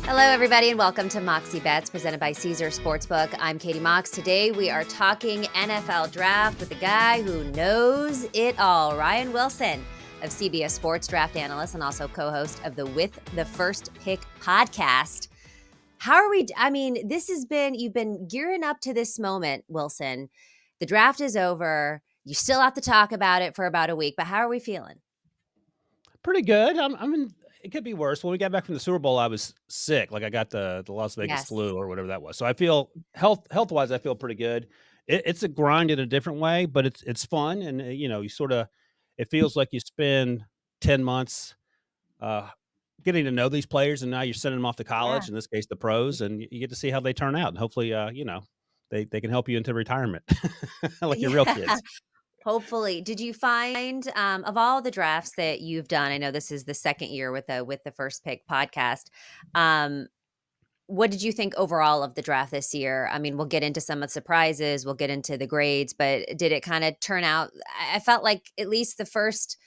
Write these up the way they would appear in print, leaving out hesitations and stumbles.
Hello, everybody, and welcome to Moxie Bets, presented by Caesar Sportsbook. I'm Katie Mox. Today, we are talking NFL draft with the guy who knows it all, Ryan Wilson of CBS Sports, draft analyst, and also co-host of the With the First Pick podcast. How are we? I mean, you've been gearing up to this moment, Wilson. The draft is over. You still have to talk about it for about a week, but how are we feeling? Pretty good. I'm in. It could be worse. When we got back from the Super Bowl, I was sick. Like I got the Las Vegas Yes. flu or whatever that was. So I feel health wise, I feel pretty good. It's a grind in a different way, but it's fun, and you sort of it feels like you spend 10 months uh, getting to know these players, and now you're sending them off to Yeah. college. In this case, the pros, and you get to see how they turn out, and hopefully, they can help you into retirement like your real Yeah. kids. Hopefully. Did you find, of all the drafts that you've done, I know this is the second year with the First Pick podcast. Um, what did you think overall of the draft this year? I mean, we'll get into some of the surprises, we'll get into the grades, but did it kind of turn out? I felt like at least the first,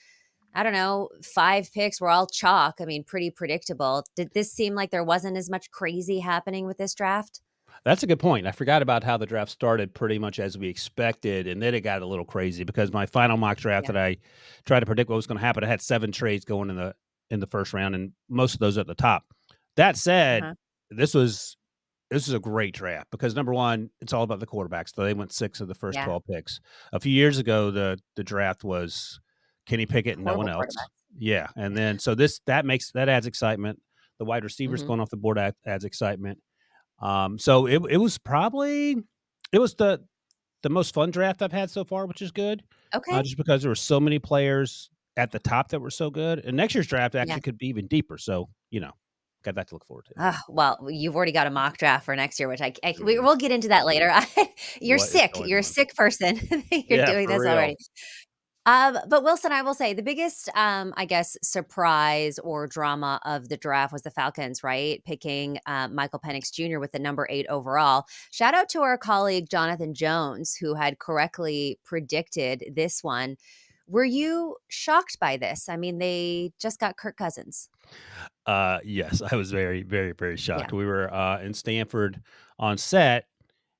I don't know, 5 picks were all chalk. I mean, pretty predictable. Did this seem like there wasn't as much crazy happening with this draft? That's a good point. I forgot about how the draft started pretty much as we expected, and then it got a little crazy because my final mock draft Yeah. that I tried to predict what was going to happen, I had 7 trades going in the first round, and most of those at the top. That said, Uh-huh. this was this is a great draft because number one, it's all about the quarterbacks. So they went 6 of the first Yeah. 12 picks. A few years ago, the draft was Kenny Pickett and no one Horrible else. quarterback. Yeah, and then so that adds excitement. The wide receivers Hmm. going off the board adds excitement. So it was probably it was the most fun draft I've had so far, which is good, Okay. just because there were so many players at the top that were so good, and next year's draft Yeah. actually could be even deeper. So got that to look forward to. Well, you've already got a mock draft for next year, which Dude, we'll get into that later. You're what is sick. going You're a on? sick person. You're Yeah, doing for this real. already. But Wilson, I will say the biggest, I guess, surprise or drama of the draft was the Falcons, right? Picking Michael Penix Jr. with the number 8 overall. Shout out to our colleague Jonathan Jones, who had correctly predicted this one. Were you shocked by this? I mean, they just got Kirk Cousins. Yes, I was very, very, very Yeah. shocked. We were in Stanford on set,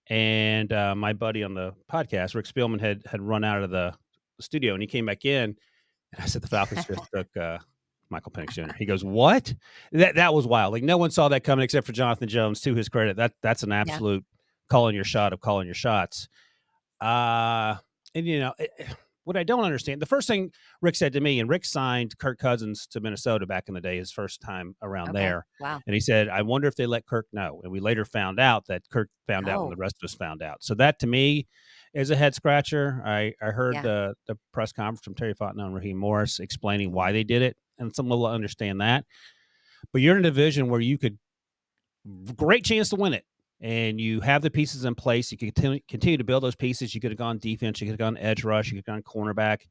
and my buddy on the podcast, Rick Spielman, had run out of the studio, and he came back in. And I said, "The Falcons just took, Michael Penix Jr." He goes, "What?" That was wild. Like, no one saw that coming except for Jonathan Jones, to his credit. That's an Yeah. absolute calling your shot of calling your shots. Uh, and, what I don't understand, the first thing Rick said to me, and Rick signed Kirk Cousins to Minnesota back in the day, his first time around Okay. there. Wow. And he said, "I wonder if they let Kirk know." And we later found out that Kirk found out when Oh, the rest of us found out. So that to me is a head scratcher. I heard yeah. the press conference from Terry Fontenot and Raheem Morris explaining why they did it. And some will understand that. But you're in a division where you could great chance to win it. And you have the pieces in place. You can continue to build those pieces. You could have gone defense. You could have gone edge rush. You could have gone cornerback.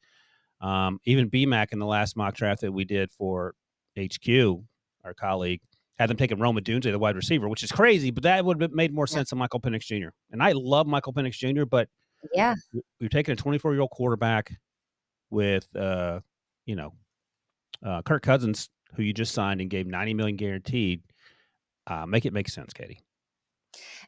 Even BMAC in the last mock draft that we did for HQ, our colleague, had them taking Roma Dunze, the wide receiver, which is crazy, but that would have made more Yeah. sense than Michael Penix Jr. And I love Michael Penix Jr., but Yeah. you're taking a 24-year-old quarterback with, Kirk Cousins, who you just signed and gave $90 million guaranteed. Make it make sense, Katie.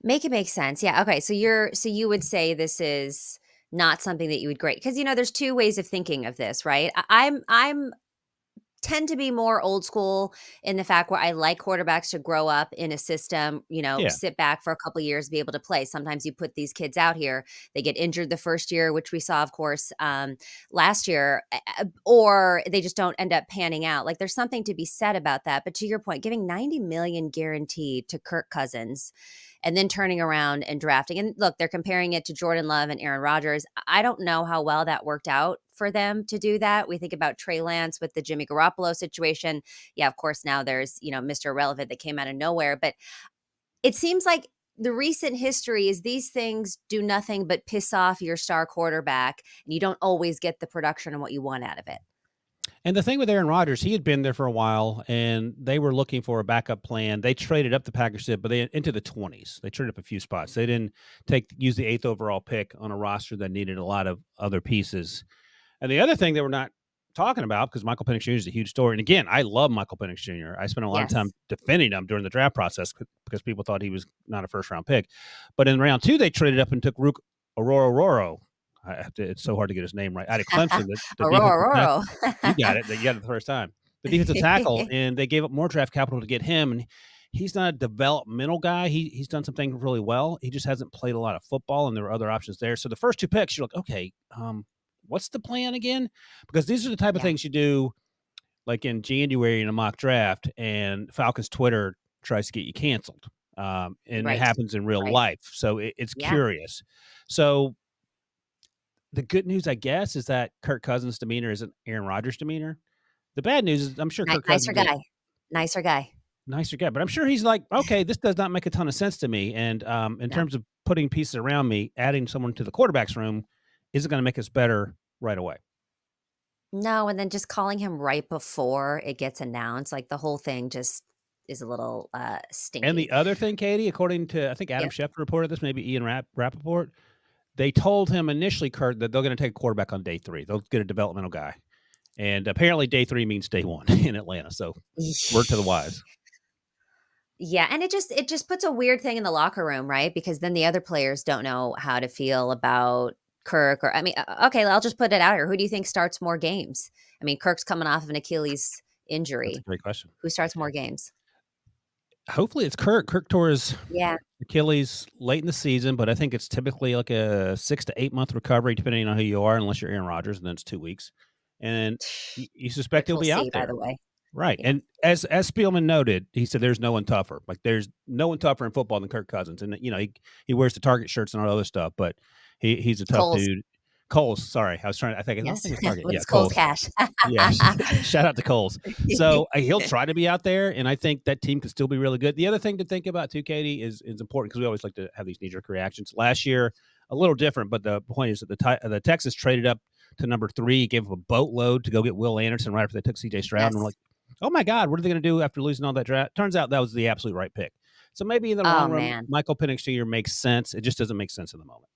Make it make sense. Yeah. Okay. So you would say this is not something that you would grade because there's two ways of thinking of this, right? I'm tend to be more old school in the fact where I like quarterbacks to grow up in a system, Yeah. sit back for a couple years, be able to play. Sometimes you put these kids out here, they get injured the first year, which we saw, of course, last year, or they just don't end up panning out. Like there's something to be said about that. But to your point, giving 90 million guaranteed to Kirk Cousins and then turning around and drafting. And look, they're comparing it to Jordan Love and Aaron Rodgers. I don't know how well that worked out for them to do that. We think about Trey Lance with the Jimmy Garoppolo situation. Yeah, of course, now there's, Mr. Irrelevant that came out of nowhere. But it seems like the recent history is these things do nothing but piss off your star quarterback, and you don't always get the production and what you want out of it. And the thing with Aaron Rodgers, he had been there for a while, and they were looking for a backup plan. They traded up the Packers did, but they into the 20s. They traded up a few spots. They didn't use the 8th overall pick on a roster that needed a lot of other pieces. And the other thing they were not talking about, because Michael Penix Jr. is a huge story. And again, I love Michael Penix Jr. I spent a lot of time Yes. defending him during the draft process because people thought he was not a first round pick. But in round 2, they traded up and took Rook Aurora. It's so hard to get his name right. Out of Clemson, the defensive tackle. Aurora. You got it. You got it the first time. The defensive tackle, and they gave up more draft capital to get him. And he's not a developmental guy. He's done some things really well. He just hasn't played a lot of football, and there were other options there. So the first 2 picks, you're like, okay, what's the plan again? Because these are the type of Yeah. things you do like in January in a mock draft, and Falcons Twitter tries to get you canceled. And it Right. happens in real Right. life. So it's Yeah. curious. So the good news, I guess, is that Kirk Cousins' demeanor isn't Aaron Rodgers' demeanor. The bad news is I'm sure Kirk Nicer Cousins is guy. Nicer guy. nicer guy, but I'm sure he's like, okay, this does not make a ton of sense to me. And in No. terms of putting pieces around me, adding someone to the quarterback's room isn't going to make us better right away. No, and then just calling him right before it gets announced, like, the whole thing just is a little, And stinky. the other thing, Katie, according to I think Adam Yep. Schefter reported this, maybe Ian Rappaport, they told him initially, Kurt, that they're going to take a quarterback on day 3. They'll get a developmental guy, and apparently day 3 means day 1 in Atlanta. So word to the wise. Yeah, and it just puts a weird thing in the locker room, right? Because then the other players don't know how to feel about Kirk or I mean, okay, I'll just put it out here. Who do you think starts more games? I mean, Kirk's coming off of an Achilles That's a injury. great question. Who starts more games? Hopefully it's Kirk. Kirk tore his Yeah. Achilles late in the season, but I think it's typically like a 6 to 8 month recovery, depending on who you are, unless you're Aaron Rodgers, and then it's 2 weeks. And you suspect Which he'll we'll be see, out by there. the way. Right. Yeah. And as Spielman noted, he said there's no one tougher. Like there's no one tougher in football than Kirk Cousins. And he wears the Target shirts and all other stuff, but he's a It's tough Coles. dude. Coles, sorry. I don't Yes. think it's Target. With Yeah, his Coles Coles. cash. Yeah. Shout out to Coles. So he'll try to be out there, and I think that team could still be really good. The other thing to think about too, Katie, is important because we always like to have these knee-jerk reactions. Last year, a little different, but the point is that the Texans traded up to number 3, gave up a boatload to go get Will Anderson right after they took C.J. Stroud, and we're Yes. like, oh my God, what are they going to do after losing all that draft? Turns out that was the absolute right pick. So maybe in the Oh, long run, man. Michael Penix Jr. makes sense. It just doesn't make sense in the moment.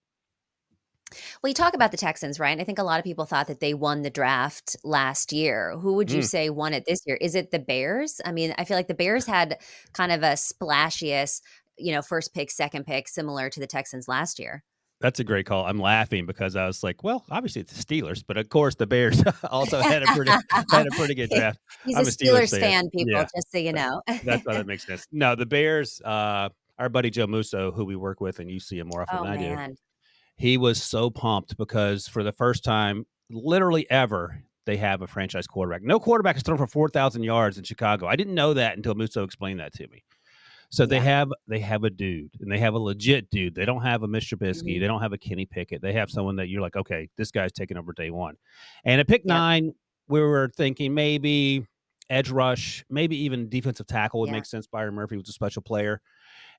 Well, you talk about the Texans, right? I think a lot of people thought that they won the draft last year. Who would you Mm, say won it this year? Is it the Bears? I mean, I feel like the Bears had kind of a splashiest, first pick, second pick, similar to the Texans last year. that's a great call. I'm laughing because I was like, well, obviously it's the Steelers, but of course the Bears also had a pretty good draft. He's a I'm a Steelers Steelers fan. fan, people, Yeah, just so you that, know. that's why that makes sense. No, the Bears. Our buddy Joe Musso, who we work with, and you see him more often Oh, than I do. man. He was so pumped because for the first time, literally ever, they have a franchise quarterback. No quarterback has thrown for 4,000 yards in Chicago. I didn't know that until Musso explained that to me. So they Yeah. have a dude, and they have a legit dude. They don't have a Mr. Trubisky. Mhm. They don't have a Kenny Pickett. They have someone that you're like, okay, this guy's taking over day 1. And at pick Yep. 9, we were thinking maybe edge rush, maybe even defensive tackle would Yeah. make sense. Byron Murphy was a special player.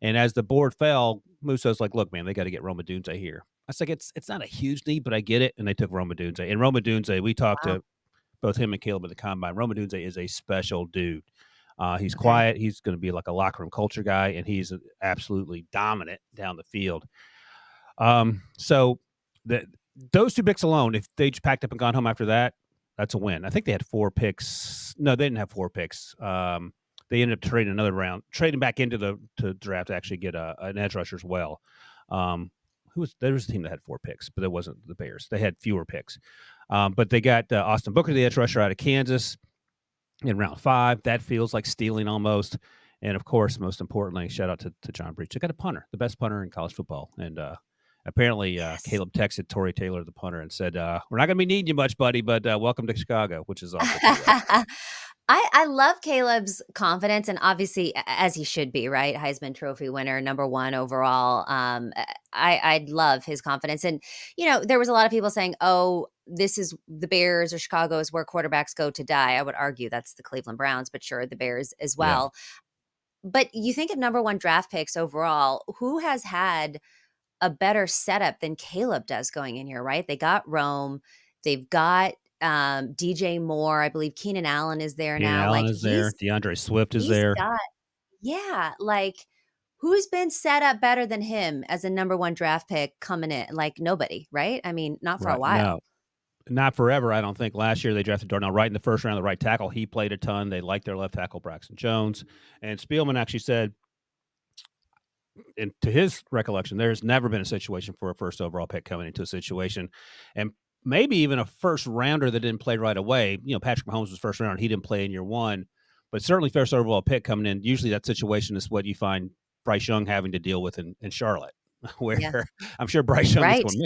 And as the board fell, Musso's like, "Look, man, they got to get Roma Dunze here." I was like, "It's not a huge need, but I get it." And they took Roma Dunze. And Roma Dunze, we talked Wow. to both him and Caleb at the combine. Roma Dunze is a special dude. He's Okay. quiet. He's going to be like a locker room culture guy, and he's absolutely dominant down the field. So the, those 2 picks alone, if they just packed up and gone home after that, that's a win. I think they had 4 picks. No, they didn't have 4 picks. They ended up trading another round, trading back into the draft to actually get an edge rusher as well. There was a team that had 4 picks, but it wasn't the Bears. They had fewer picks. But they got Austin Booker, the edge rusher out of Kansas in round 5. That feels like stealing almost. And of course, most importantly, shout out to John Breach. They got a punter, the best punter in college football. And apparently, Yes. Caleb texted Torrey Taylor, the punter, and said, "We're not going to be needing you much, buddy, but welcome to Chicago," which is also pretty awesome. I love Caleb's confidence, and obviously, as he should be, right? Heisman Trophy winner, number 1 overall. I love his confidence, and there was a lot of people saying, "Oh, this is the Bears or Chicago is where quarterbacks go to die." I would argue that's the Cleveland Browns, but sure, the Bears as Yeah. well. But you think of number 1 draft picks overall, who has had a better setup than Caleb does going in here, right? They got Rome, they've got DJ Moore, I believe Keenan Allen is there Keenan now. Allen Like is there. DeAndre Swift is he's there. got yeah, like who's been set up better than him as a number 1 draft pick coming in? Like nobody, right? I mean, not for a Right. No. while. Not forever, I don't think. Last year they drafted Darnell Wright in the first round, the right tackle. He played a ton. They liked their left tackle, Braxton Jones. And Spielman actually said, and to his recollection, there's never been a situation for a first overall pick coming into a situation, and maybe even a first rounder that didn't play right away. Patrick Mahomes was first round; he didn't play in year one, but certainly first overall pick coming in. Usually, that situation is what you find Bryce Young having to deal with in Charlotte, Yeah. where I'm sure Bryce Young is Right. going,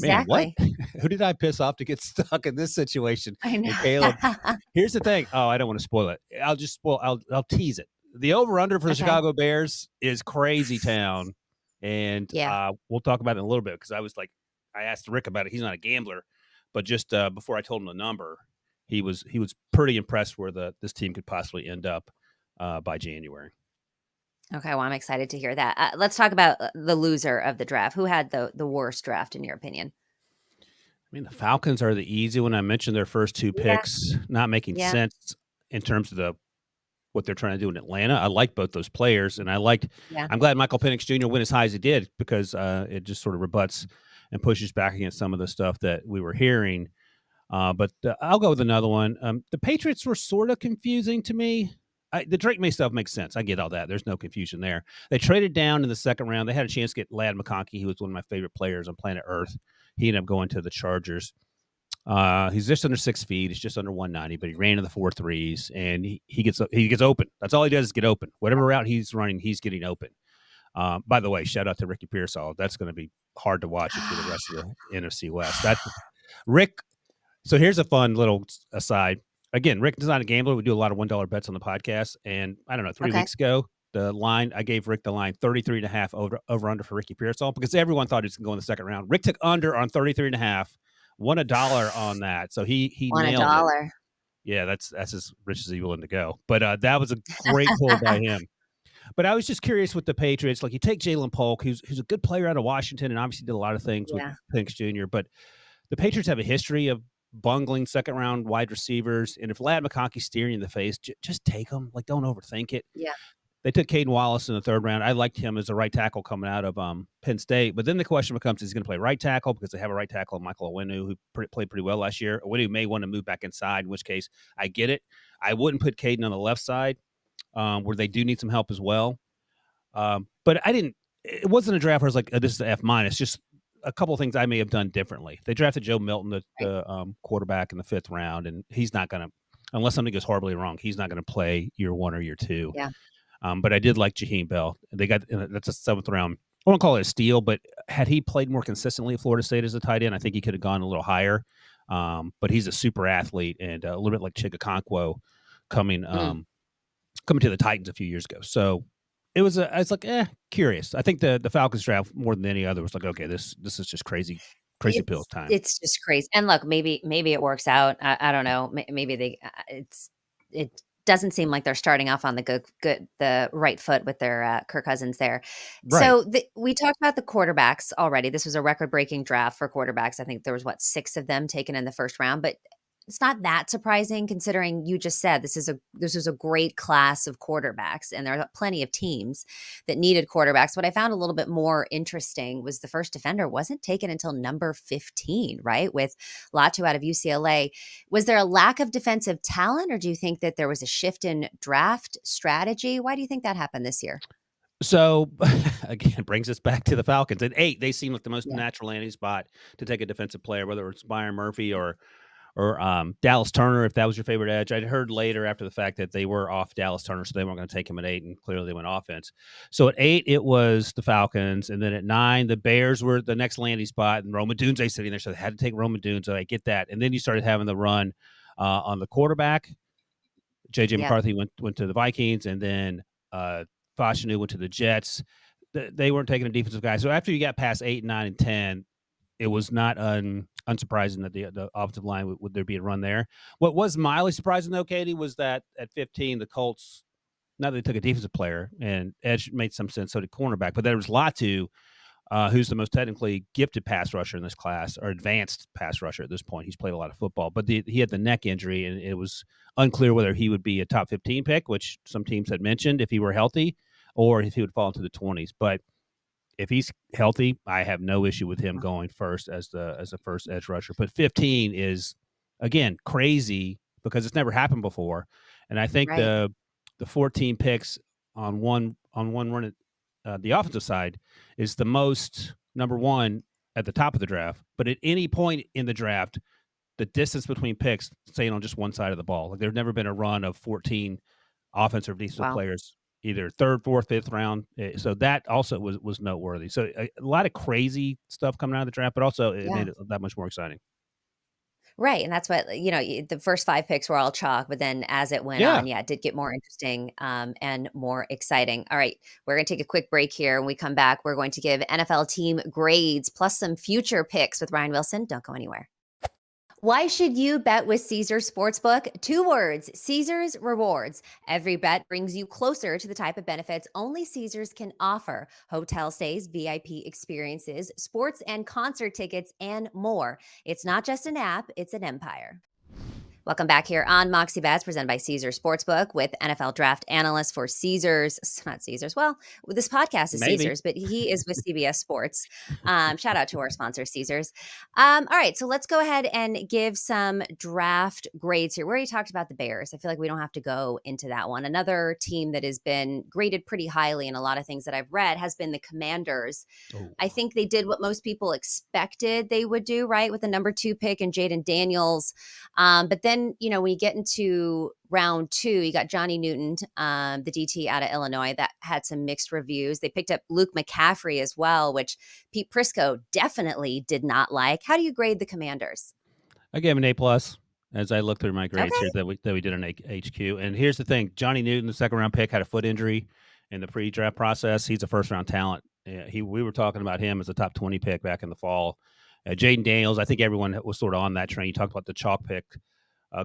man, what? Exactly. Who did I piss off to get stuck in this situation? I And Caleb, know. here's the thing. Oh, I don't want to spoil it. I'll just spoil. I'll tease it. The over under for the Okay. Chicago Bears is crazy town, and Yeah. we'll talk about it in a little bit because I asked Rick about it. He's not a gambler, but just before I told him the number, he was pretty impressed where this team could possibly end up by January. Okay, well, I'm excited to hear that. Let's talk about the loser of the draft. Who had the worst draft in your opinion? I mean, the Falcons are the easy one. I mentioned their first two Yeah. picks not making Yeah. sense in terms of what they're trying to do in Atlanta. I like both those players, and Yeah. I'm glad Michael Penix Jr. went as high as he did because it just sort of rebuts and pushes back against some of the stuff that we were hearing. But I'll go with another one. The Patriots were sort of confusing to me. The Drake May stuff makes sense. I get all that. There's no confusion there. They traded down in the second round. They had a chance to get Ladd McConkey, who was one of my favorite players on planet Earth. He ended up going to the Chargers. He's just under 6 feet. He's just under 190, but he ran in the 4.3s, and he gets open. That's all he does is get open. Whatever route he's running, he's getting open. By the way, shout out to Ricky Pearsall. That's going to be hard to watch if you're the rest of the NFC West. That's Rick. So here's a fun little aside. Again, Rick is not a gambler. We do a lot of $1 bets on the podcast, and I don't know, 3 Okay. weeks ago, I gave Rick the line 33.5 over under for Ricky Pearsall because everyone thought he was going to go in the second round. Rick took under on 33.5. Won $1 on that, so he Won a nailed it. dollar. Yeah, that's as rich as he's willing to go. But that was a great pull by him. But I was just curious with the Patriots. Like you take Jalen Polk, who's a good player out of Washington, and obviously did a lot of things with Yeah. Penix Jr. But the Patriots have a history of bungling second round wide receivers, and if Ladd McConkey's steering you in the face, just take him. Like don't overthink it. Yeah. They took Caden Wallace in the third round. I liked him as a right tackle coming out of Penn State. But then the question becomes, is he going to play right tackle? Because they have a right tackle, Michael Owenu, who played pretty well last year. Owenu may want to move back inside, in which case I get it. I wouldn't put Caden on the left side where they do need some help as well. But it wasn't a draft where I was like, this is the F minus. Just a couple of things I may have done differently. They drafted Joe Milton, the quarterback in the 5th round, and he's not going to, unless something goes horribly wrong, he's not going to play year 1 or year 2. Yeah. But I did like Jaheim Bell. They got that's a 7th round. I won't call it a steal, but had he played more consistently at Florida State as a tight end, I think he could have gone a little higher. But he's a super athlete and a little bit like Chigakonkwo coming to the Titans a few years ago. So I was like, curious. I think the Falcons draft more than any other was like, okay, this is just crazy pills time. It's just crazy. And look, maybe it works out. I don't know. Maybe it doesn't seem like they're starting off on the right foot with their Kirk Cousins there. Right. So we talked about the quarterbacks already. This was a record-breaking draft for quarterbacks. I think there was 6 of them taken in the first round, but it's not that surprising considering you just said this is a great class of quarterbacks, and there are plenty of teams that needed quarterbacks. What I found a little bit more interesting was the first defender wasn't taken until number 15, right? With Latu out of UCLA. Was there a lack of defensive talent, or do you think that there was a shift in draft strategy? Why do you think that happened this year? So again, brings us back to the Falcons. At 8, they seem like the most Yeah. natural landing spot to take a defensive player, whether it's Byron Murphy or Dallas Turner, if that was your favorite edge. I'd heard later after the fact that they were off Dallas Turner, so they weren't going to take him at 8, and clearly they went offense. So at 8, it was the Falcons, and then at 9, the Bears were the next landing spot, and Rome Odunze sitting there, so they had to take Rome Odunze. So I get that. And then you started having the run on the quarterback. J.J. McCarthy went to the Vikings, and then Fashanu went to the Jets. They weren't taking a defensive guy. So after you got past 8, 9, and 10, it was not unsurprising that the offensive line would there be a run there. What was mildly surprising, though, Katie, was that at 15, the Colts, now they took a defensive player, and edge made some sense, so did cornerback. But there was Latu, who's the most technically gifted pass rusher in this class, or advanced pass rusher at this point. He's played a lot of football. But he had the neck injury, and it was unclear whether he would be a top 15 pick, which some teams had mentioned if he were healthy, or if he would fall into the 20s. But if he's healthy, I have no issue with him going first as the first edge rusher. But 15 is again crazy because it's never happened before, and I think Right. the 14 picks on one run at the offensive side is the most number one at the top of the draft. But at any point in the draft, the distance between picks staying on just one side of the ball. Like there's never been a run of 14 offensive or defensive Wow. players either third, fourth, fifth round. So that also was noteworthy. So a lot of crazy stuff coming out of the draft, but also it Yeah. made it that much more exciting. Right, and that's what the first 5 picks were all chalk, but then as it went Yeah. on, yeah, it did get more interesting, and more exciting. All right, we're gonna take a quick break here. When we come back, we're going to give NFL team grades plus some future picks with Ryan Wilson. Don't go anywhere. Why should you bet with Caesars Sportsbook? 2 words, Caesars Rewards. Every bet brings you closer to the type of benefits only Caesars can offer. Hotel stays, VIP experiences, sports and concert tickets, and more. It's not just an app, it's an empire. Welcome back here on Moxie Bets, presented by Caesars Sportsbook with NFL draft analyst for Caesars. Not Caesars. Well, this podcast is Maybe. Caesars, but he is with CBS Sports. Shout out to our sponsor, Caesars. All right, so let's go ahead and give some draft grades here. We already talked about the Bears. I feel like we don't have to go into that one. Another team that has been graded pretty highly in a lot of things that I've read has been the Commanders. Oh. I think they did what most people expected they would do, right? With the number 2 pick and Jaden Daniels. But then, when you get into round 2, you got Johnny Newton, the DT out of Illinois, that had some mixed reviews. They picked up Luke McCaffrey as well, which Pete Prisco definitely did not like. How do you grade the Commanders? I gave him an A plus as I look through my grades here Okay. that we did on HQ. And here's the thing: Johnny Newton, the second round pick, had a foot injury in the pre-draft process. He's a first round talent. We were talking about him as a top 20 pick back in the fall. Jaden Daniels, I think everyone was sort of on that train. You talked about the chalk pick,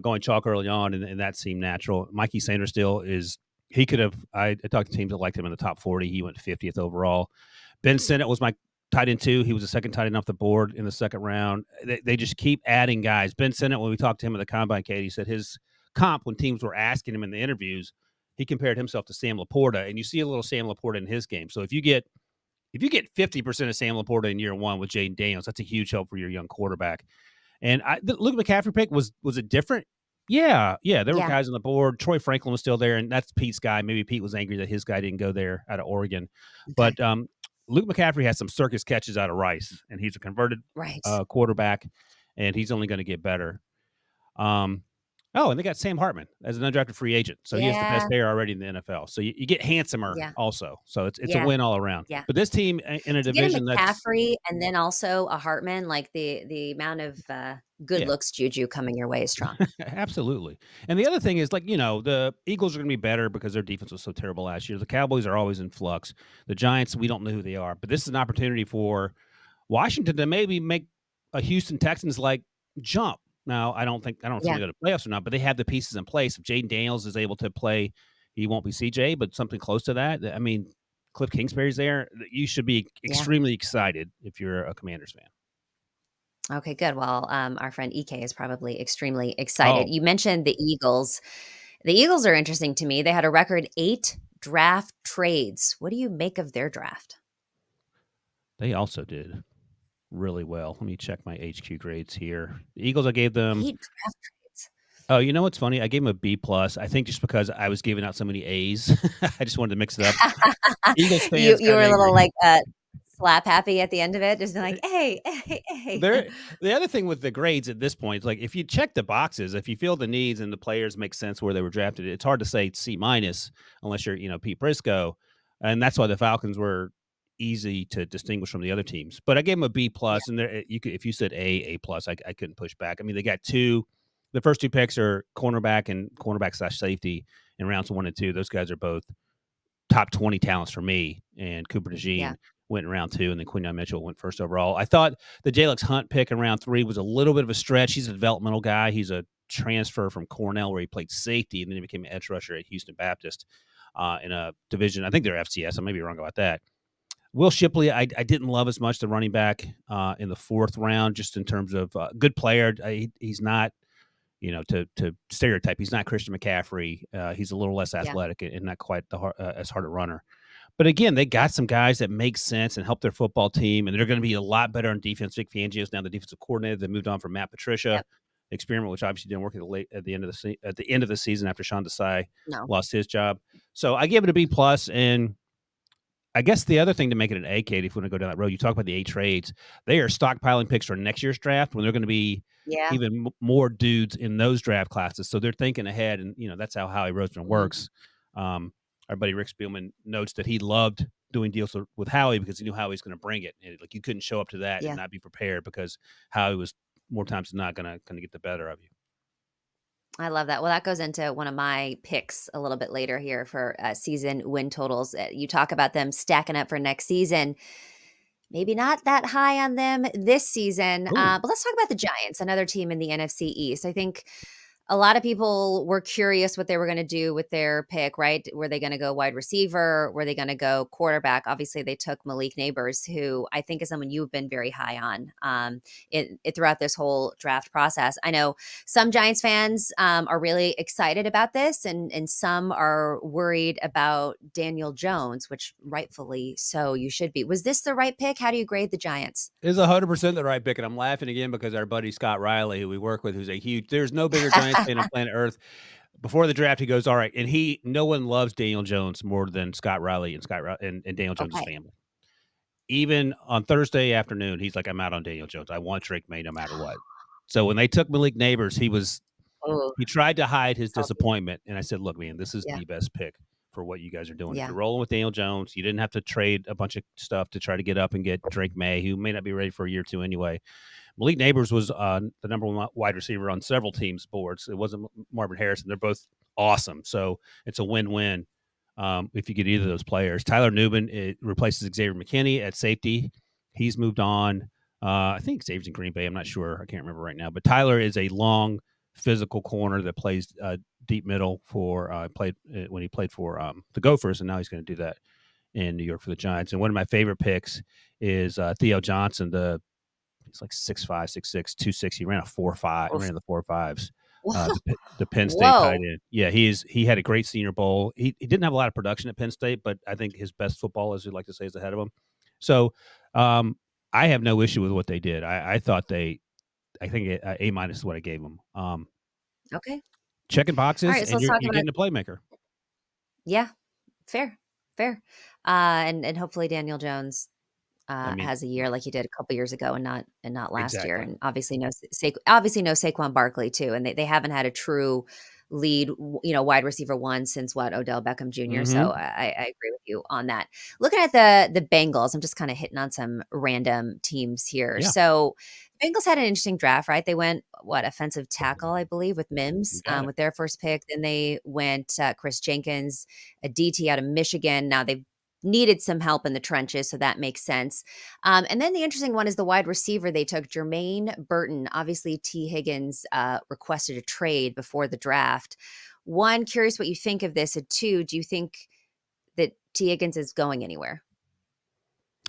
going chalk early on, and that seemed natural. Mikey Sanders still is. He could have. I talked to teams that liked him in the top 40. He went 50th overall. Ben Sinnott was my tight end 2. He was the second tight end off the board in the second round. They just keep adding guys. Ben Sinnott, when we talked to him at the combine, Katie said his comp when teams were asking him in the interviews, he compared himself to Sam Laporta, and you see a little Sam Laporta in his game. So if you get 50% of Sam Laporta in year 1 with Jaden Daniels, that's a huge help for your young quarterback. And the Luke McCaffrey pick was it different? Yeah. There were Yeah. guys on the board. Troy Franklin was still there, and that's Pete's guy. Maybe Pete was angry that his guy didn't go there out of Oregon. Okay. But Luke McCaffrey has some circus catches out of Rice, and he's a converted Right. quarterback, and he's only going to get better. And they got Sam Hartman as an undrafted free agent, so he has the best Yeah. hair already in the NFL. So you get handsomer Yeah. also. So it's a Yeah. win all around. Yeah. But this team in a To get a division that's McCaffrey and then also a Hartman, like the amount of good yeah. looks juju coming your way is strong. Absolutely. And the other thing is, the Eagles are going to be better because their defense was so terrible last year. The Cowboys are always in flux. The Giants, we don't know who they are. But this is an opportunity for Washington to maybe make a Houston Texans like jump. Now, I don't know if they're Yeah. going to go to playoffs or not, but they have the pieces in place. If Jaden Daniels is able to play, he won't be CJ, but something close to that. I mean, Cliff Kingsbury's there. You should be Yeah. extremely excited if you're a Commanders fan. Okay, good. Well, our friend EK is probably extremely excited. Oh, You mentioned the Eagles. The Eagles are interesting to me. They had a record 8 draft trades. What do you make of their draft? they also did really well. Let me check my HQ grades here. The Eagles, I gave them. 8 draft trades. Oh, you know what's funny? I gave them a B plus. I think just because I was giving out so many A's, I just wanted to mix it up. Eagles You fans you got were a little angry. like slap happy at the end of it, just being like, hey, hey, hey. The other thing with the grades at this point is like if you check the boxes, if you feel the needs and the players make sense where they were drafted, it's hard to say C minus unless you're Pete Prisco, and that's why the Falcons were easy to distinguish from the other teams. But I gave them a B Yeah, plus, and you could if you said A plus, I couldn't push back. I mean, they got two. The first 2 picks are cornerback/safety in rounds 1 and 2. Those guys are both top 20 talents for me. And Cooper yeah, DeJean went in round 2, and then Quinyon Mitchell went first overall. I thought the Jalex Hunt pick in round 3 was a little bit of a stretch. He's a developmental guy. He's a transfer from Cornell where he played safety, and then he became an edge rusher at Houston Baptist in a division. I think they're FCS. I may be wrong about that. Will Shipley, I didn't love as much the running back in the 4th round, just in terms of good player. He's not, to stereotype, he's not Christian McCaffrey. He's a little less yeah. athletic and not quite as hard a runner. But again, they got some guys that make sense and help their football team, and they're going to be a lot better on defense. Vic Fangio's now the defensive coordinator. They moved on from Matt Patricia Yep. experiment, which obviously didn't work at the end of the season after Sean Desai No. lost his job. So I give it a B plus. And I guess the other thing to make it an A, Katie, if we want to go down that road, you talk about the A trades. They are stockpiling picks for next year's draft when they're going to be Yeah. even more dudes in those draft classes. So they're thinking ahead, and that's how Howie Roseman works. Our buddy Rick Spielman notes that he loved doing deals with Howie because he knew Howie's going to bring it. And like you couldn't show up to that and Yeah. not be prepared because Howie was more times than not going to get the better of you. I love that. Well, that goes into one of my picks a little bit later here for season win totals. You talk about them stacking up for next season. Maybe not that high on them this season, Ooh. but let's talk about the Giants, another team in the NFC East. I think a lot of people were curious what they were going to do with their pick, right? Were they going to go wide receiver? Were they going to go quarterback? Obviously, they took Malik Neighbors, who I think is someone you've been very high on throughout this whole draft process. I know some Giants fans are really excited about this, and some are worried about Daniel Jones, which rightfully so you should be. Was this the right pick? How do you grade the Giants? Is 100% the right pick, and I'm laughing again because our buddy Scott Riley, who we work with, there's no bigger Giants fan on planet Earth. Before the draft, he goes, all right, and no one loves Daniel Jones more than Scott Riley and Daniel Jones' Okay. family. Even on Thursday afternoon, he's like, I'm out on Daniel Jones. I want Drake May no matter what. So when they took Malik Neighbors, Oh, he tried to hide his salty. disappointment, and I said, look, man, this is Yeah. the best pick for what you guys are doing. If Yeah. you're rolling with Daniel Jones, you didn't have to trade a bunch of stuff to try to get up and get Drake May, who may not be ready for a year or two anyway. Malik Neighbors was the number one wide receiver on several teams' boards. It wasn't Marvin Harrison. They're both awesome. So it's a win-win if you get either of those players. Tyler Nubin replaces Xavier McKinney at safety. He's moved on. I think Xavier's in Green Bay. I'm not sure. I can't remember right now. But Tyler is a long, physical corner that plays deep middle for played when he played for the Gophers, and now he's going to do that in New York for the Giants. And one of my favorite picks is Theo Johnson, he's like 6'5", 6'6", 260. He ran a 4.5. He Oof. ran the 4.5s. Whoa. The Penn State tight Whoa. end. Yeah, he had a great Senior Bowl. He didn't have a lot of production at Penn State, but I think his best football, as we like to say, is ahead of him. So I have no issue with what they did. I thought I think A minus is what I gave them. Okay. Checking All boxes, right. So and let's you're talk about getting a playmaker. yeah. Fair. Fair. And hopefully Daniel Jones I mean, has a year like he did a couple years ago and not last year. exactly. And obviously obviously no Saquon Barkley too. And they haven't had a true lead, wide receiver one since Odell Beckham Jr. So Mm-hmm. I agree with you on that. Looking at the Bengals, I'm just kind of hitting on some random teams here. Yeah, So the Bengals had an interesting draft, right? They went offensive tackle, I believe, with you Mims got it. with their first pick. Then they went Chris Jenkins, a DT out of Michigan. Now they've needed some help in the trenches, so that makes sense. And then the interesting one is the wide receiver. They took Jermaine Burton. Obviously, T. Higgins requested a trade before the draft. One, curious what you think of this. And two, do you think that T. Higgins is going anywhere?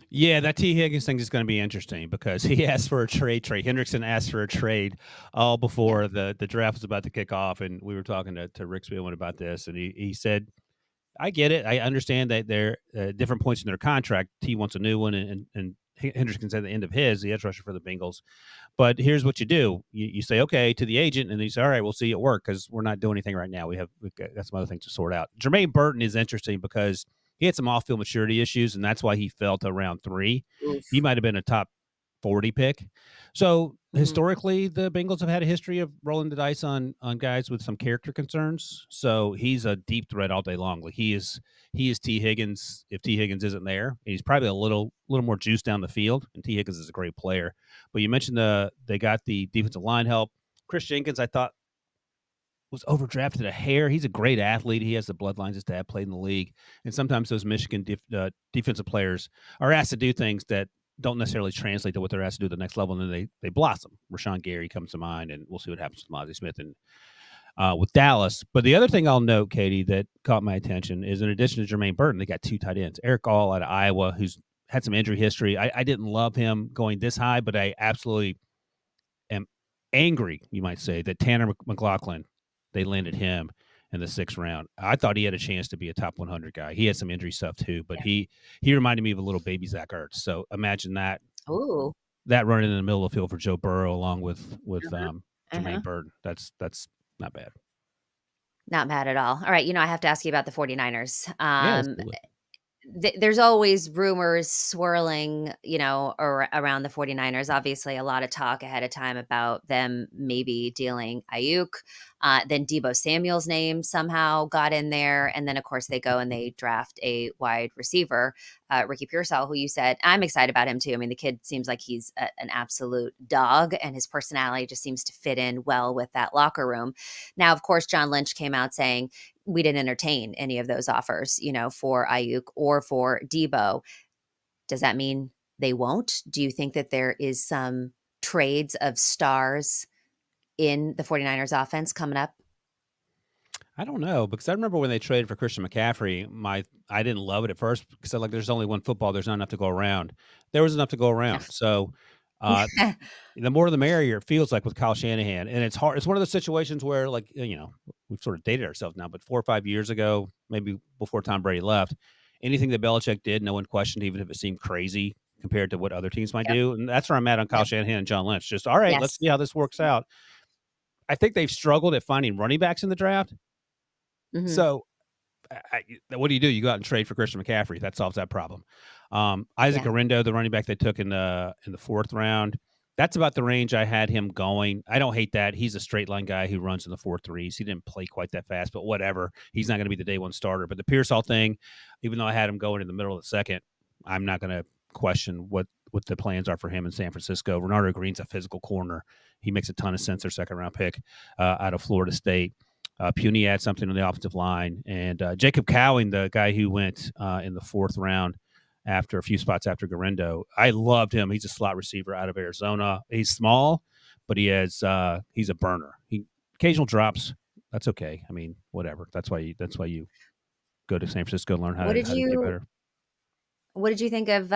Yeah, that T. Higgins thing is going to be interesting because he asked for a trade. Trey Hendrickson asked for a trade all Yeah. before the draft was about to kick off, and we were talking to Rick Spielman about this, and he said, I get it. I understand that they're different points in their contract. T wants a new one, and Hendrickson's at the end of the edge rusher for the Bengals. But here's what you do: you say okay to the agent, and you say, all right, we'll see you at work because we're not doing anything right now. We've got some other things to sort out. Jermaine Burton is interesting because he had some off-field maturity issues, and that's why he fell to round 3. He Oof. might have been a top 40 pick. So Mhm. historically, the Bengals have had a history of rolling the dice on guys with some character concerns. So he's a deep threat all day long. Like he is T. Higgins. If T. Higgins isn't there, he's probably a little more juice down the field. And T. Higgins is a great player. But you mentioned they got the defensive line help. Chris Jenkins, I thought, was overdrafted a hair. He's a great athlete. He has the bloodlines. His dad played in the league. And sometimes those Michigan defensive players are asked to do things that don't necessarily translate to what they're asked to do at the next level, and then they blossom. Rashawn Gary comes to mind, and we'll see what happens with Mozzie Smith and with Dallas. But the other thing I'll note, Katie, that caught my attention is in addition to Jermaine Burton, they got 2 tight ends. Eric All out of Iowa, who's had some injury history. I didn't love him going this high, but I absolutely am angry, you might say, that Tanner McLaughlin, they landed him. in the 6th round. I thought he had a chance to be a top 100 guy. He had some injury stuff too, but Yeah. he reminded me of a little baby Zach Ertz. So imagine Ooh. that running in the middle of the field for Joe Burrow along with Uh-huh. Uh-huh. Jermaine Burton. That's not bad. Not bad at all. All right, I have to ask you about the 49ers. Yeah, absolutely. There's always rumors swirling, around the 49ers. Obviously, a lot of talk ahead of time about them maybe dealing Ayuk. Then Debo Samuel's name somehow got in there. And then, of course, they go and they draft a wide receiver, Ricky Pearsall, who you said, I'm excited about him too. I mean, the kid seems like he's an absolute dog, and his personality just seems to fit in well with that locker room. Now, of course, John Lynch came out saying, we didn't entertain any of those offers, for Ayuk or for Debo. Does that mean they won't? Do you think that there is some trades of stars in the 49ers offense coming up? I don't know because I remember when they traded for Christian McCaffrey, I didn't love it at first because like there's only one football, there's not enough to go around. There was enough to go around. So uh, the more the merrier, it feels like with Kyle Shanahan. And it's hard. It's one of those situations where, like, we've sort of dated ourselves now, but 4 or 5 years ago, maybe before Tom Brady left, anything that Belichick did, no one questioned, even if it seemed crazy compared to what other teams might Yep. do. And that's where I'm at on Kyle Yep. Shanahan and John Lynch. Just, all right, let's Yes. see how this works out. I think they've struggled at finding running backs in the draft. Hmm. So what do? You go out and trade for Christian McCaffrey. That solves that problem. Isaac Yeah. Arindo, the running back they took in the 4th round, that's about the range I had him going. I don't hate that. He's a straight line guy who runs in the 4.3s. He didn't play quite that fast, but whatever. He's not going to be the day one starter. But the Pearsall thing, even though I had him going in the middle of the 2nd, I'm not going to question what the plans are for him in San Francisco. Renardo Green's a physical corner. He makes a ton of sense. Their 2nd round pick out of Florida State. Puny had something on the offensive line, and Jacob Cowing, the guy who went in the 4th round after a few spots after Garendo. I loved him. He's a slot receiver out of Arizona. He's small, but he's a burner. He occasional drops. That's okay. I mean, whatever. That's why you go to San Francisco and learn What did how to get you better. what did you think of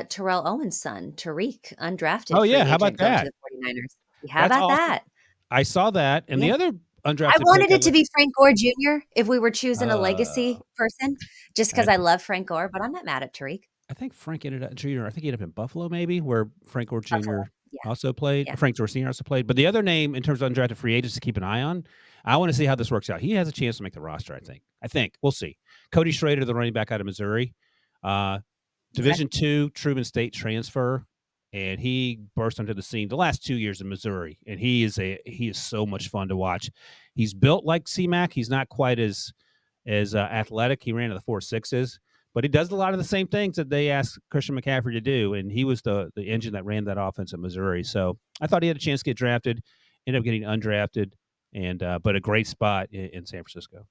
Terrell Owens' son, Tariq, Oh undrafted free yeah, how about agent going to that? the 49ers? How That's about awesome. that? I saw that, and Yeah. the other I undrafted pick. wanted it to be Frank Gore Jr. if we were choosing a Uh, legacy person, just because I I love Frank Gore, but I'm not mad at Tariq. I think Frank ended up Jr. I think he ended up in Buffalo, maybe where Frank Gore Buffalo. Jr. Yeah. also played. Yeah. Frank Gore Sr. also played. But the other name in terms of undrafted free agents to keep an eye on, I want to see how this works out. He has a chance to make the roster. I think we'll see. Cody Schrader, the running back out of Missouri, uh, Okay. Division II Truman State transfer, and he burst onto the scene the last 2 years in Missouri, and he is so much fun to watch. He's built like C-Mac. He's not quite as athletic. He ran to the 4.6s, but he does a lot of the same things that they asked Christian McCaffrey to do, and he was the engine that ran that offense at Missouri. So I thought he had a chance to get drafted, ended up getting undrafted, and but a great spot in San Francisco.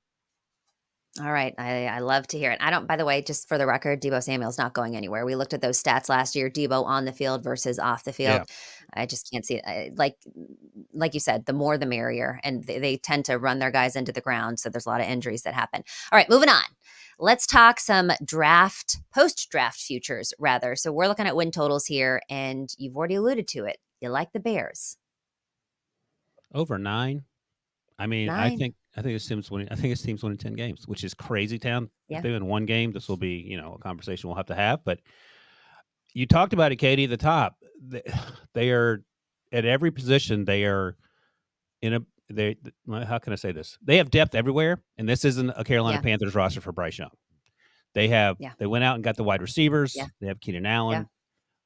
All right. I love to hear it. I don't, by the way, just for the record, Debo Samuel's not going anywhere. We looked at those stats last year, Debo on the field versus off the Yeah. field. I just can't see it. Like you said, the more the merrier. And they tend to run their guys into the ground. So there's a lot of injuries that happen. All right, moving on. Let's talk some post draft futures, rather. So we're looking at win totals here, and you've already alluded to it. You like the Bears. Over 9. I mean, Nine. I think his team's winning 10 games, which is crazy town. If Yeah. they win one game, this will be, a conversation we'll have to have. But you talked about it, Katie, at the top. They are at every position, they are in a they how can I say this? They have depth everywhere, and this isn't a Carolina Yeah. Panthers roster for Bryce Young. Yeah. They went out and got the wide Yeah. receivers. They have Keenan Yeah.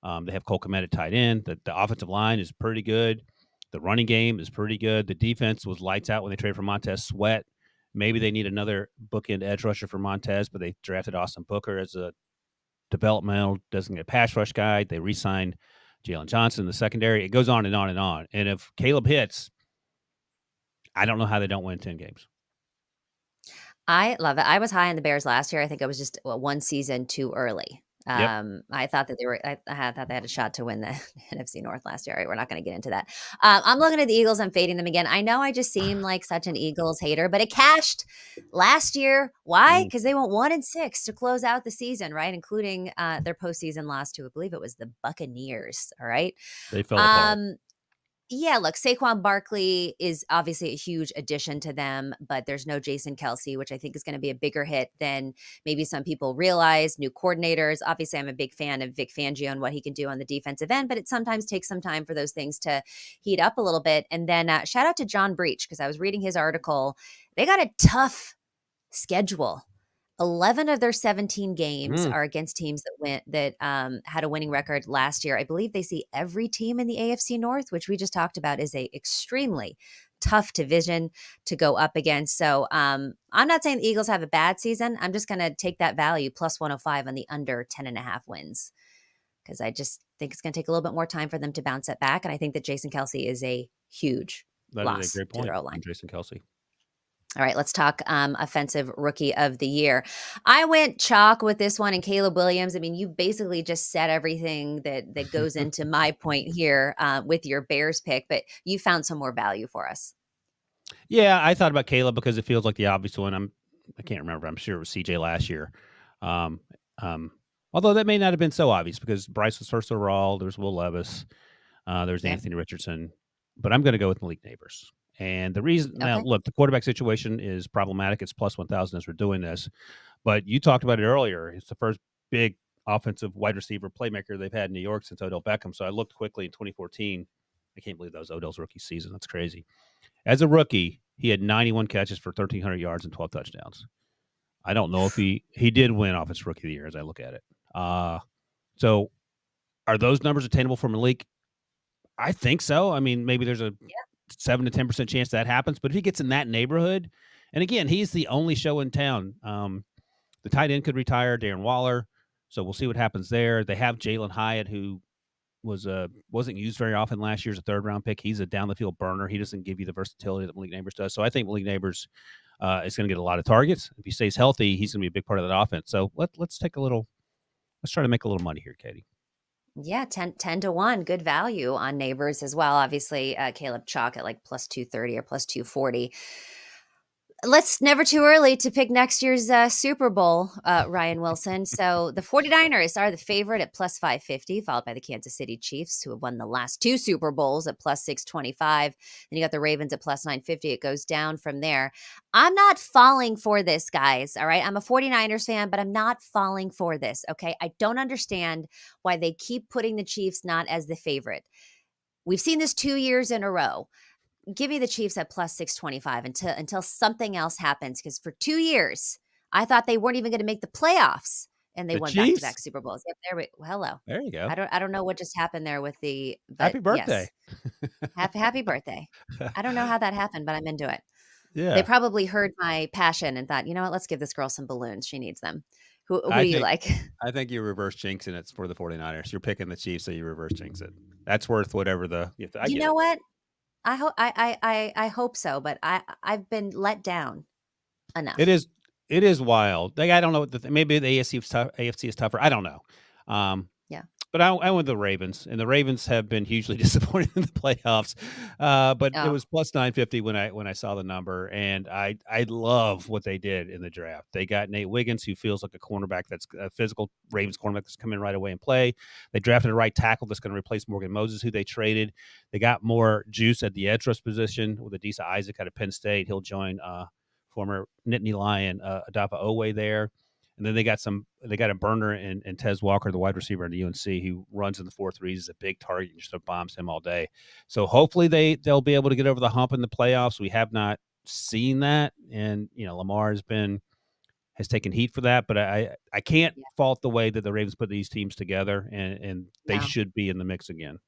Allen. They have Cole Kmet at tight end. The offensive line is pretty good. The running game is pretty good. The defense was lights out when they traded for Montez Sweat. Maybe they need another bookend edge rusher for Montez, but they drafted Austin Booker as a developmental designated pass rush guy. They re-signed Jalen Johnson in the secondary. It goes on and on and on. And if Caleb hits, I don't know how they don't win 10 games. I love it. I was high on the Bears last year. I think it was just one season too early. Yep. I thought that they were. Thought they had a shot to win the NFC North last year. All right, we're not going to get into that. I'm looking at the Eagles. I'm fading them again. I know I just seem like such an Eagles hater, but it cashed last year. Why? Mm. Because they went 1-6 to close out the season, right? Including their postseason loss to, I believe it was the Buccaneers. All right. They fell apart. Um, Yeah, look, Saquon Barkley is obviously a huge addition to them, but there's no Jason Kelsey, which I think is going to be a bigger hit than maybe some people realize. New coordinators. Obviously, I'm a big fan of Vic Fangio and what he can do on the defensive end, but it sometimes takes some time for those things to heat up a little bit. And then shout out to John Breach, because I was reading his article. They got a tough schedule. 11 of their 17 games Mm. are against teams that had a winning record last year. I believe they see every team in the AFC North, which we just talked about is a extremely tough division to go up against. So I'm not saying the Eagles have a bad season. I'm just going to take that value plus 105 on the under 10.5 wins, because I just think it's going to take a little bit more time for them to bounce it back. And I think that Jason Kelsey is a huge That is a loss great to their point O-line. on Jason Kelsey. All right, let's talk offensive rookie of the year. I went chalk with this one, and Caleb Williams. I mean, you basically just said everything that goes into my point here with your Bears pick, but you found some more value for us. Yeah, I thought about Caleb because it feels like the obvious one. I can't remember. I'm sure it was CJ last year. Um, although that may not have been so obvious because Bryce was first overall. There's Will Levis. There's Yeah. Anthony Richardson. But I'm going to go with Malik Neighbors. And the reason now, Okay. look, the quarterback situation is problematic. It's plus 1,000 as we're doing this. But you talked about it earlier. It's the first big offensive wide receiver playmaker they've had in New York since Odell Beckham. So I looked quickly in 2014. I can't believe that was Odell's rookie season. That's crazy. As a rookie, he had 91 catches for 1,300 yards and 12 touchdowns. I don't know if he did win Offensive Rookie of the Year as I look at it. So are those numbers attainable for Malik? I think so. I mean, maybe there's a 7 to 10% chance that happens, but if he gets in that neighborhood, and again, he's the only show in town. The tight end could retire, Darren Waller. So we'll see what happens there. They have Jalen Hyatt, who wasn't used very often last year as a third round pick. He's a down the field burner. He doesn't give you the versatility that Malik Neighbors does. So I think Malik Neighbors is going to get a lot of targets. If he stays healthy, he's going to be a big part of that offense. So let's try to make a little money here, Katie. Yeah, 10 to 1. Good value on Neighbors as well. Obviously, Caleb Chalk at like plus 230 or plus 240. Let's never too early to pick next year's Super Bowl, Ryan Wilson. So the 49ers are the favorite at plus 550, followed by the Kansas City Chiefs, who have won the last two Super Bowls at plus 625. Then you got the Ravens at plus 950. It goes down from there. I'm not falling for this, guys. All right. I'm a 49ers fan, but I'm not falling for this. Okay. I don't understand why they keep putting the Chiefs not as the favorite. We've seen this 2 years in a row. Give me the Chiefs at plus 625 until something else happens. Because for 2 years, I thought they weren't even going to make the playoffs, and they The won back to Chiefs? back Super Bowls. Yep, hello. There you go. I don't know what just happened there with the, but Happy birthday. yes, happy birthday. I don't know how that happened, but I'm into it. They Yeah. probably heard my passion and thought, you know what, let's give this girl some balloons. She needs them. Who I do you think like? I think you reverse jinxing it for the 49ers. You're picking the Chiefs, so you reverse jinx it. That's worth whatever I You get know it. what? I hope so, but I've been let down It enough. is it is wild. Like I don't know what maybe the AFC is AFC is tougher. I don't know. Um, Yeah. but I went with the Ravens, and the Ravens have been hugely disappointed in the playoffs. But it Oh, was plus 950 when I saw the number, and I love what they did in the draft. They got Nate Wiggins, who feels like a cornerback that's a physical Ravens cornerback that's come in right away and play. They drafted a right tackle that's going to replace Morgan Moses, who they traded. They got more juice at the edge rush position with Adisa Isaac out of Penn State. He'll join former Nittany Lion Adapa Owe there. And then they got a burner in Tez Walker, the wide receiver in the UNC, who runs in the 4-3s, is a big target and just bombs him all day. So hopefully they'll be able to get over the hump in the playoffs. We have not seen that, and Lamar has taken heat for that, but I can't yeah. fault the way that the Ravens put these teams together, and they No. should be in the mix again.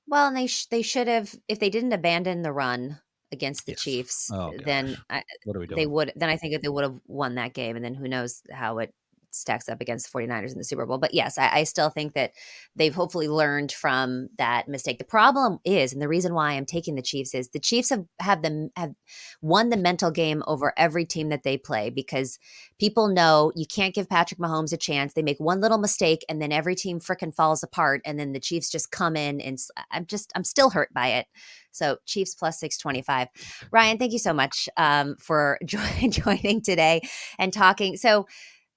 Well, and they should have, if they didn't abandon the run against the Yes. Chiefs, Oh then gosh, what are we they doing? would. Then I think that they would have won that game, and then who knows how it stacks up against the 49ers in the Super Bowl. But yes, I still think that they've hopefully learned from that mistake. The problem is, and the reason why I'm taking the Chiefs is the Chiefs have won the mental game over every team that they play, because people know you can't give Patrick Mahomes a chance. They make one little mistake and then every team freaking falls apart, and then the Chiefs just come in, and I'm still hurt by it. So Chiefs plus 625. Ryan, thank you so much for joining today and talking. So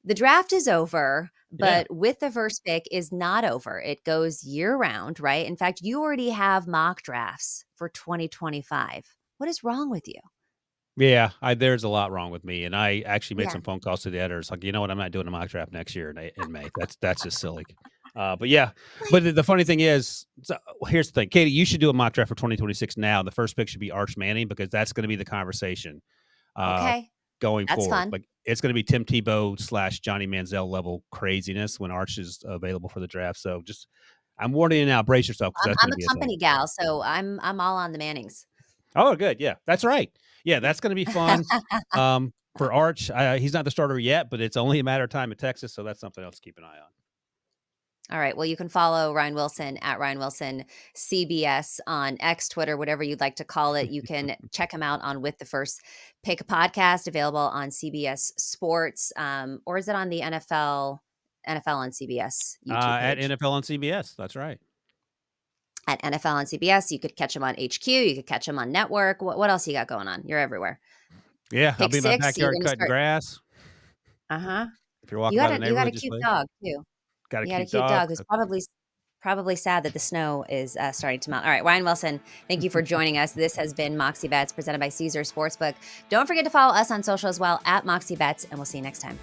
the draft is over, Yeah. but with the first pick is not over. It goes year round, right? In fact, you already have mock drafts for 2025. What is wrong with you? Yeah, there's a lot wrong with me, and I actually made Yeah. some phone calls to the editors, like, you know what, I'm not doing a mock draft next year in May. That's just silly. But yeah, What? but the funny thing is, so here's the thing, Katie, you should do a mock draft for 2026 now. The first pick should be Arch Manning because that's going to be the conversation uh, Okay. going That's forward. fun. Like it's going to be Tim Tebow / Johnny Manziel level craziness when Arch is available for the draft. So just, I'm warning you now, brace yourself because I'm that's going I'm to a be a thing. company gal, so I'm all on the Mannings. Oh, good. Yeah, that's right. Yeah, that's going to be fun. For Arch, he's not the starter yet, but it's only a matter of time in Texas, so that's something else to keep an eye on. All right. Well, you can follow Ryan Wilson at Ryan Wilson CBS on X, Twitter, whatever you'd like to call it. You can check him out on With the First Pick podcast, available on CBS Sports, or is it on the NFL on CBS YouTube At page? NFL on CBS, that's right. At NFL on CBS, you could catch him on HQ. You could catch him on Network. What else you got going on? You're everywhere. Yeah, I'll Pick be in my six. You're backyard going to cutting start. grass. Uh huh. If you're walking by the You got a neighborhood, just cute wave. dog too. Got a You got a cute cute dog. dog who's probably sad that the snow is starting to melt. All right, Ryan Wilson, thank you for joining us. This has been Moxie Bets presented by Caesar Sportsbook. Don't forget to follow us on social as well at Moxie Bets, and we'll see you next time.